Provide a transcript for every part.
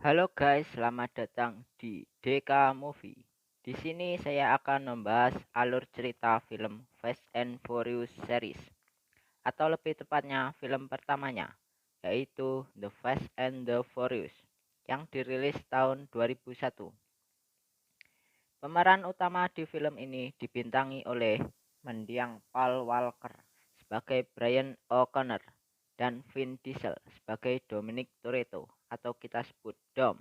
Halo guys, selamat datang di DK Movie. Di sini saya akan membahas alur cerita film Fast and Furious series, atau lebih tepatnya film pertamanya, yaitu The Fast and the Furious, yang dirilis tahun 2001. Pemeran utama di film ini dibintangi oleh mendiang Paul Walker sebagai Brian O'Connor dan Vin Diesel sebagai Dominic Toretto atau kita sebut Dom.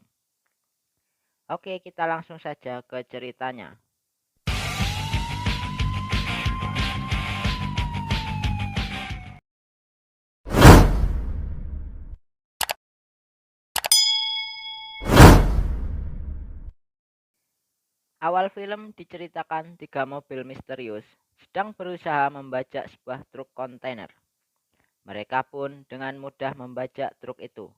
Oke, kita langsung saja ke ceritanya. Awal film diceritakan tiga mobil misterius sedang berusaha membajak sebuah truk kontainer. Mereka pun dengan mudah membajak truk itu,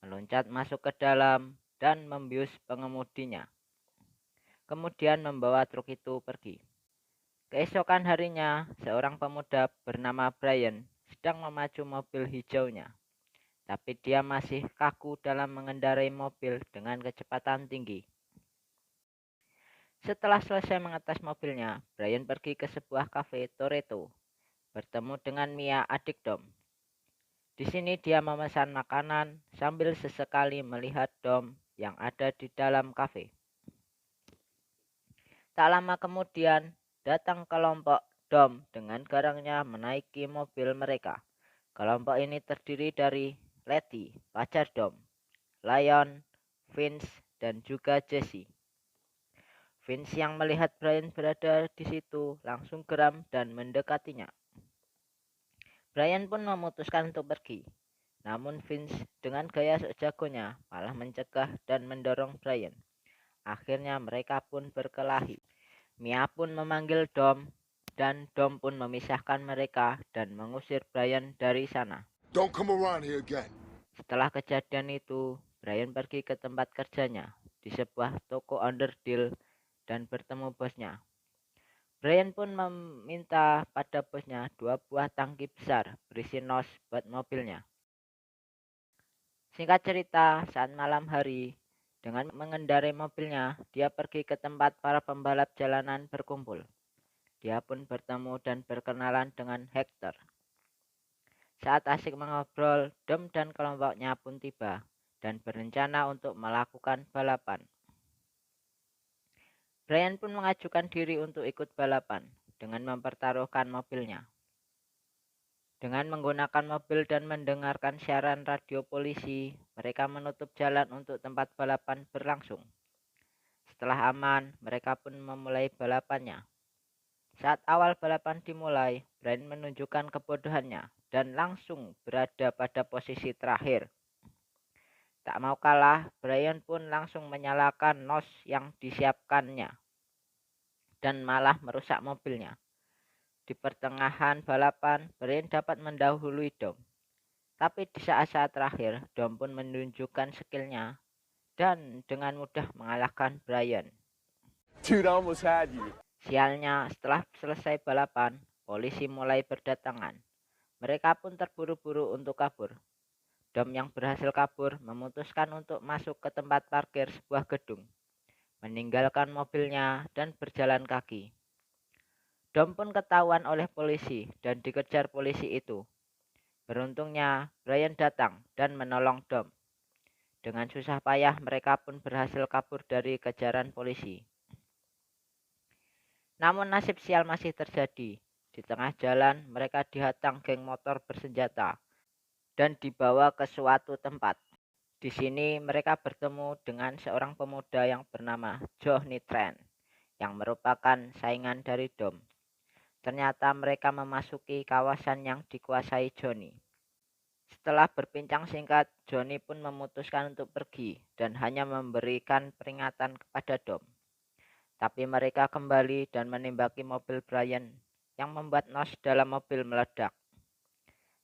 meloncat masuk ke dalam dan membius pengemudinya. Kemudian membawa truk itu pergi. Keesokan harinya, seorang pemuda bernama Brian sedang memacu mobil hijaunya. Tapi dia masih kaku dalam mengendarai mobil dengan kecepatan tinggi. Setelah selesai mengetes mobilnya, Brian pergi ke sebuah kafe Toretto, bertemu dengan Mia, adik Dom. Di sini dia memesan makanan sambil sesekali melihat Dom yang ada di dalam kafe. Tak lama kemudian, datang kelompok Dom dengan garangnya menaiki mobil mereka. Kelompok ini terdiri dari Letty, pacar Dom, Lion, Vince, dan juga Jesse. Vince yang melihat Brian berada di situ langsung geram dan mendekatinya. Brian pun memutuskan untuk pergi. Namun Vince dengan gaya sok jagonya malah mencegah dan mendorong Brian. Akhirnya mereka pun berkelahi. Mia pun memanggil Dom dan Dom pun memisahkan mereka dan mengusir Brian dari sana. Don't come around here again. Setelah kejadian itu, Brian pergi ke tempat kerjanya di sebuah toko onderdil dan bertemu bosnya. Brian pun meminta pada bosnya 2 buah tangki besar berisi nos buat mobilnya. Singkat cerita, saat malam hari, dengan mengendarai mobilnya, dia pergi ke tempat para pembalap jalanan berkumpul. Dia pun bertemu dan berkenalan dengan Hector. Saat asik mengobrol, Dom dan kelompoknya pun tiba dan berencana untuk melakukan balapan. Brian pun mengajukan diri untuk ikut balapan dengan mempertaruhkan mobilnya. Dengan menggunakan mobil dan mendengarkan siaran radio polisi, mereka menutup jalan untuk tempat balapan berlangsung. Setelah aman, mereka pun memulai balapannya. Saat awal balapan dimulai, Brian menunjukkan kebodohannya dan langsung berada pada posisi terakhir. Tak mau kalah, Brian pun langsung menyalakan nos yang disiapkannya dan malah merusak mobilnya. Di pertengahan balapan, Brian dapat mendahului Dom. Tapi di saat-saat terakhir, Dom pun menunjukkan skillnya dan dengan mudah mengalahkan Brian. Dude, I almost had you. Sialnya, setelah selesai balapan, polisi mulai berdatangan. Mereka pun terburu-buru untuk kabur. Dom yang berhasil kabur memutuskan untuk masuk ke tempat parkir sebuah gedung, meninggalkan mobilnya dan berjalan kaki. Dom pun ketahuan oleh polisi dan dikejar polisi itu. Beruntungnya, Brian datang dan menolong Dom. Dengan susah payah mereka pun berhasil kabur dari kejaran polisi. Namun nasib sial masih terjadi. Di tengah jalan mereka dihatang geng motor bersenjata dan dibawa ke suatu tempat. Di sini mereka bertemu dengan seorang pemuda yang bernama Johnny Trent yang merupakan saingan dari Dom. Ternyata mereka memasuki kawasan yang dikuasai Johnny. Setelah berbincang singkat, Johnny pun memutuskan untuk pergi dan hanya memberikan peringatan kepada Dom. Tapi mereka kembali dan menembaki mobil Brian yang membuat nos dalam mobil meledak.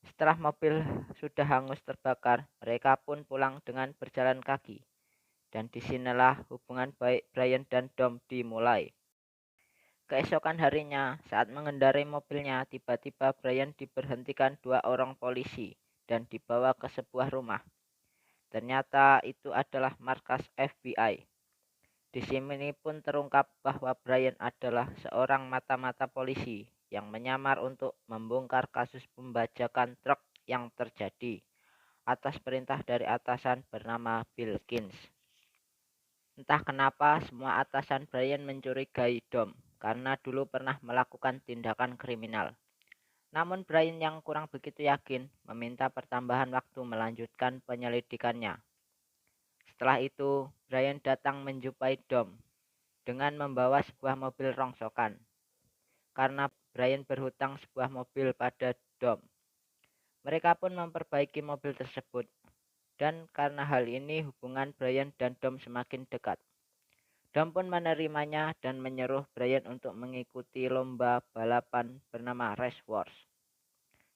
Setelah mobil sudah hangus terbakar, mereka pun pulang dengan berjalan kaki. Dan disinilah hubungan baik Brian dan Dom dimulai. Keesokan harinya, saat mengendarai mobilnya, tiba-tiba Brian diberhentikan 2 orang polisi dan dibawa ke sebuah rumah. Ternyata itu adalah markas FBI. Di sini pun terungkap bahwa Brian adalah seorang mata-mata polisi yang menyamar untuk membongkar kasus pembajakan truk yang terjadi atas perintah dari atasan bernama Bill Kins. Entah kenapa semua atasan Brian mencurigai Dom karena dulu pernah melakukan tindakan kriminal. Namun Brian yang kurang begitu yakin meminta pertambahan waktu melanjutkan penyelidikannya. Setelah itu, Brian datang menjumpai Dom dengan membawa sebuah mobil rongsokan. Karena Brian berhutang sebuah mobil pada Dom, mereka pun memperbaiki mobil tersebut. Dan karena hal ini hubungan Brian dan Dom semakin dekat. Dom pun menerimanya dan menyuruh Brian untuk mengikuti lomba balapan bernama Race Wars.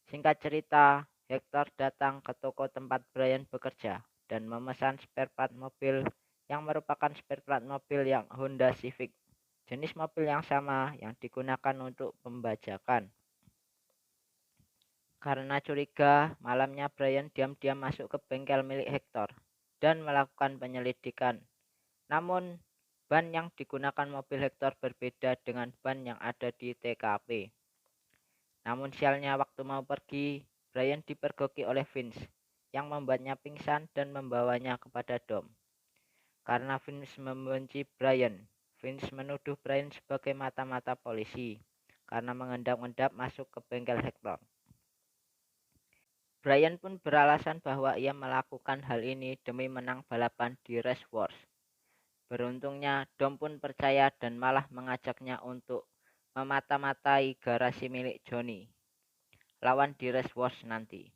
Singkat cerita, Hector datang ke toko tempat Brian bekerja dan memesan spare part mobil yang merupakan spare part mobil yang Honda Civic, jenis mobil yang sama yang digunakan untuk pembajakan. Karena curiga, malamnya Brian diam-diam masuk ke bengkel milik Hector dan melakukan penyelidikan. Namun, ban yang digunakan mobil Hector berbeda dengan ban yang ada di TKP. Namun sialnya waktu mau pergi, Brian dipergoki oleh Vince yang membuatnya pingsan dan membawanya kepada Dom. Karena Vince membenci Brian, Vince menuduh Brian sebagai mata-mata polisi karena mengendap-endap masuk ke bengkel Hector. Brian pun beralasan bahwa ia melakukan hal ini demi menang balapan di Race Wars. Beruntungnya, Dom pun percaya dan malah mengajaknya untuk memata-matai garasi milik Johnny lawan di Race Wars nanti.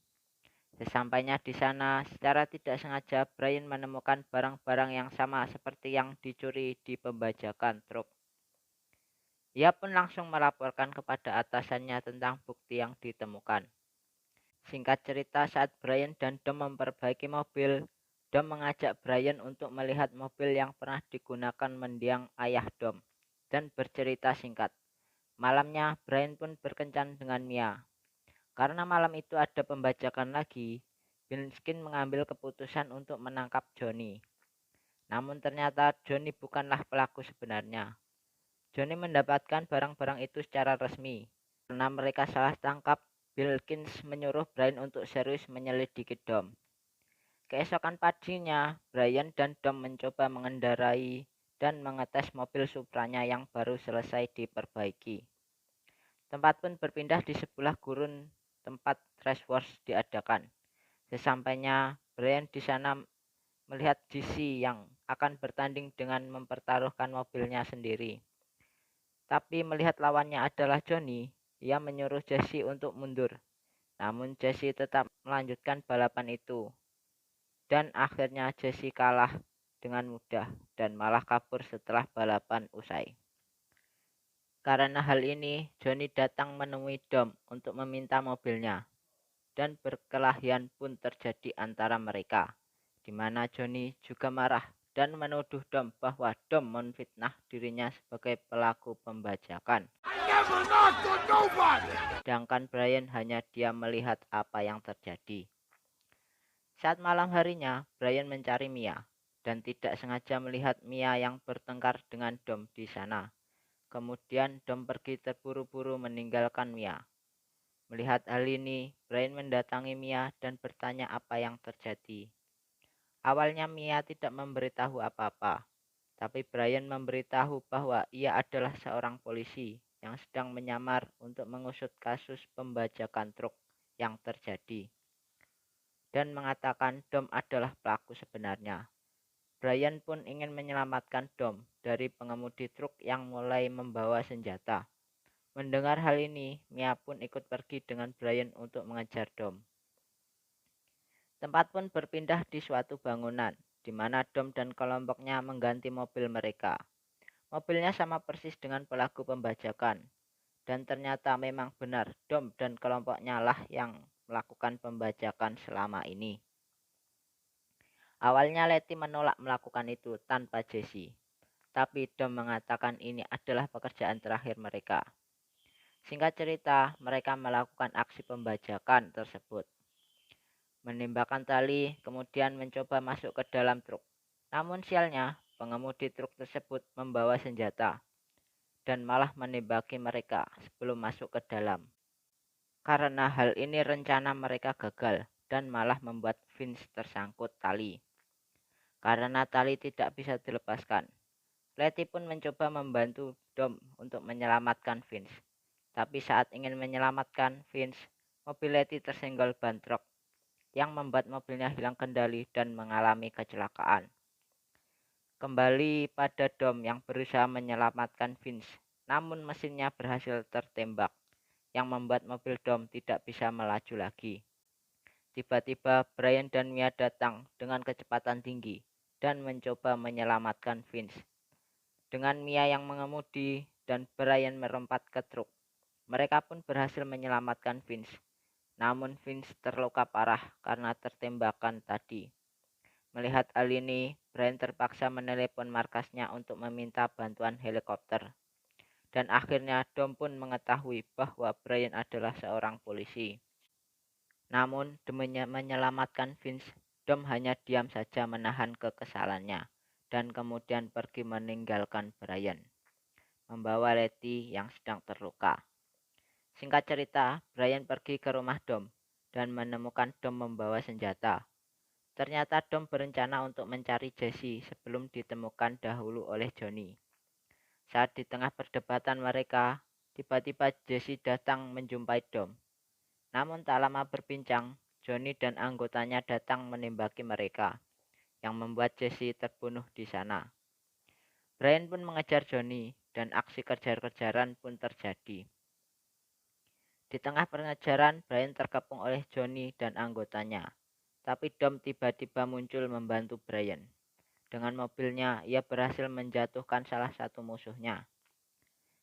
Sesampainya di sana, secara tidak sengaja Brian menemukan barang-barang yang sama seperti yang dicuri di pembajakan truk. Ia pun langsung melaporkan kepada atasannya tentang bukti yang ditemukan. Singkat cerita, saat Brian dan Dom memperbaiki mobil, Dom mengajak Brian untuk melihat mobil yang pernah digunakan mendiang ayah Dom dan bercerita singkat. Malamnya, Brian pun berkencan dengan Mia. Karena malam itu ada pembajakan lagi, Binskin mengambil keputusan untuk menangkap Johnny. Namun ternyata Johnny bukanlah pelaku sebenarnya. Johnny mendapatkan barang-barang itu secara resmi. Karena mereka salah tangkap, Bilkins menyuruh Brian untuk serius menyelidiki Dom. Keesokan paginya, Brian dan Dom mencoba mengendarai dan mengetes mobil Supranya yang baru selesai diperbaiki. Tempat pun berpindah di sebelah gurun tempat Race Wars diadakan. Sesampainya Brian di sana melihat GC yang akan bertanding dengan mempertaruhkan mobilnya sendiri. Tapi melihat lawannya adalah Johnny, ia menyuruh Jesse untuk mundur. Namun Jesse tetap melanjutkan balapan itu. Dan akhirnya Jesse kalah dengan mudah dan malah kabur setelah balapan usai. Karena hal ini, Johnny datang menemui Dom untuk meminta mobilnya. Dan perkelahian pun terjadi antara mereka, di mana Johnny juga marah dan menuduh Dom bahwa Dom memfitnah dirinya sebagai pelaku pembajakan. Sedangkan Brian hanya diam melihat apa yang terjadi. Saat malam harinya, Brian mencari Mia dan tidak sengaja melihat Mia yang bertengkar dengan Dom di sana. Kemudian Dom pergi terburu-buru meninggalkan Mia. Melihat hal ini, Brian mendatangi Mia dan bertanya apa yang terjadi. Awalnya Mia tidak memberitahu apa-apa, tapi Brian memberitahu bahwa ia adalah seorang polisi yang sedang menyamar untuk mengusut kasus pembajakan truk yang terjadi dan mengatakan Dom adalah pelaku sebenarnya. Brian pun ingin menyelamatkan Dom dari pengemudi truk yang mulai membawa senjata. Mendengar hal ini, Mia pun ikut pergi dengan Brian untuk mengejar Dom. Tempat pun berpindah di suatu bangunan, di mana Dom dan kelompoknya mengganti mobil mereka. Mobilnya sama persis dengan pelaku pembajakan. Dan ternyata memang benar Dom dan kelompoknya lah yang melakukan pembajakan selama ini. Awalnya Letty menolak melakukan itu tanpa Jesse. Tapi Dom mengatakan ini adalah pekerjaan terakhir mereka. Singkat cerita, mereka melakukan aksi pembajakan tersebut. menembakkan tali, kemudian mencoba masuk ke dalam truk. Namun sialnya, pengemudi truk tersebut membawa senjata dan malah menembaki mereka sebelum masuk ke dalam. Karena hal ini rencana mereka gagal dan malah membuat Vince tersangkut tali. Karena tali tidak bisa dilepaskan, Letty pun mencoba membantu Dom untuk menyelamatkan Vince. Tapi saat ingin menyelamatkan Vince, mobil Letty tersenggol ban truk yang membuat mobilnya hilang kendali dan mengalami kecelakaan. Kembali pada Dom yang berusaha menyelamatkan Vince, namun mesinnya berhasil tertembak yang membuat mobil Dom tidak bisa melaju lagi. Tiba-tiba Brian dan Mia datang dengan kecepatan tinggi dan mencoba menyelamatkan Vince. Dengan Mia yang mengemudi dan Brian melompat ke truk, mereka pun berhasil menyelamatkan Vince. Namun Vince terluka parah karena tertembakan tadi. Melihat hal ini, Brian terpaksa menelepon markasnya untuk meminta bantuan helikopter. Dan akhirnya Dom pun mengetahui bahwa Brian adalah seorang polisi. Namun demi menyelamatkan Vince, Dom hanya diam saja menahan kekesalannya dan kemudian pergi meninggalkan Brian, membawa Letty yang sedang terluka. Singkat cerita, Brian pergi ke rumah Dom dan menemukan Dom membawa senjata. Ternyata Dom berencana untuk mencari Jesse sebelum ditemukan dahulu oleh Johnny. Saat di tengah perdebatan mereka, tiba-tiba Jesse datang menjumpai Dom. Namun tak lama berbincang, Johnny dan anggotanya datang menembaki mereka, yang membuat Jesse terbunuh di sana. Brian pun mengejar Johnny, dan aksi kejar-kejaran pun terjadi. Di tengah pengejaran, Brian terkepung oleh Johnny dan anggotanya. Tapi Dom tiba-tiba muncul membantu Brian. Dengan mobilnya, ia berhasil menjatuhkan salah satu musuhnya.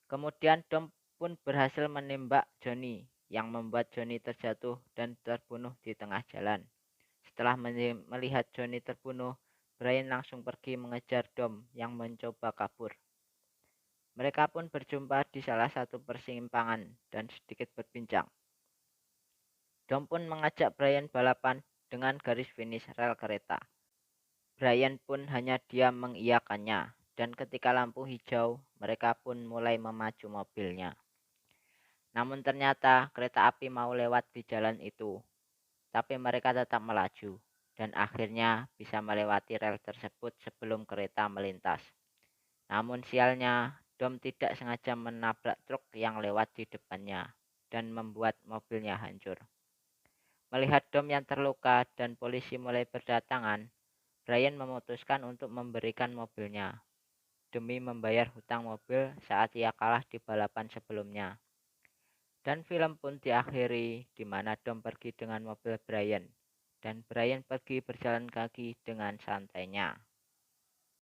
Kemudian Dom pun berhasil menembak Johnny, yang membuat Johnny terjatuh dan terbunuh di tengah jalan. Setelah melihat Johnny terbunuh, Brian langsung pergi mengejar Dom yang mencoba kabur. Mereka pun berjumpa di salah satu persimpangan dan sedikit berbincang. Dom pun mengajak Brian balapan dengan garis finish rel kereta. Brian pun hanya diam mengiyakannya, dan ketika lampu hijau, mereka pun mulai memacu mobilnya. Namun ternyata kereta api mau lewat di jalan itu, tapi mereka tetap melaju, dan akhirnya bisa melewati rel tersebut sebelum kereta melintas. Namun sialnya, Dom tidak sengaja menabrak truk yang lewat di depannya, dan membuat mobilnya hancur. Melihat Dom yang terluka dan polisi mulai berdatangan, Brian memutuskan untuk memberikan mobilnya demi membayar hutang mobil saat ia kalah di balapan sebelumnya. Dan film pun diakhiri di mana Dom pergi dengan mobil Brian dan Brian pergi berjalan kaki dengan santainya.